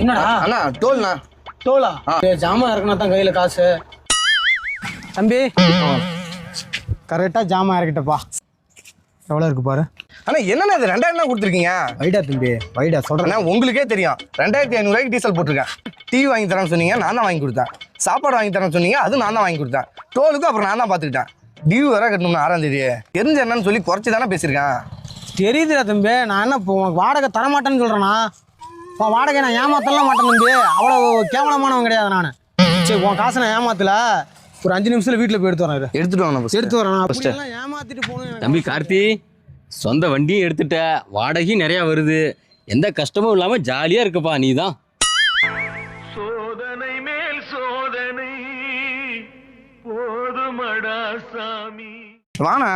என்னடா அண்ணா டோல்ண்ணா. டோலா? ஜாமான் இறக்குனா தான் கையில காசு. தம்பி கரெக்டா ஜாமான் இறக்கிட்டப்பா. எவ்வளோ இருக்கு பாரு. அண்ணா என்னண்ணா இது 2000 தான் கொடுத்துருக்கீங்க? வைடா தம்பி வைடா சொல்கிறேன். உங்களுக்கே தெரியும் 2500 டீசல் போட்டிருக்கேன். டிவி வாங்கி தரேன்னு சொன்னீங்க, நான் தான் வாங்கி கொடுத்தேன். சாப்பாடு வாங்கி தரேன்னு சொன்னீங்க, அது நான் தான் வாங்கி கொடுத்தேன். டோலுக்கு அப்புறம் நான் தான் பார்த்துக்கிட்டேன். டியூ வேற கட்டணும்னு 6ஆம் தேதி. தெரிஞ்ச என்னன்னு சொல்லி குறைச்சி தானே பேசியிருக்கேன். தெரியுதுடா தம்பி. நான் என்ன இப்போ உனக்கு வாடகை தரமாட்டேன்னு சொல்கிறேன்னா? இப்போ வாடகை நான் ஏமாத்தலாம் மாட்டேன் தம்பி. அவ்வளோ கேவலமானவன் கிடையாது நான். சரி உன் காசை நான் ஏமாத்தல. ஒரு 5 நிமிஷத்தில் வீட்டில் போய் எடுத்து வரேன். எடுத்துட்டு வாங்க. எடுத்து வரேன். அப்படியெல்லாம் ஏமாத்திட்டு போகணும். தம்பி கார்த்தி, சொந்த வண்டியும் எடுத்துட்ட, வாடகையும் நிறையா வருது, எந்த கஷ்டமும் இல்லாமல் ஜாலியாக இருக்கப்பா. நீ தான் சோதனை மேல் சோதனை போதுமடா சாமி. வாண்ணா.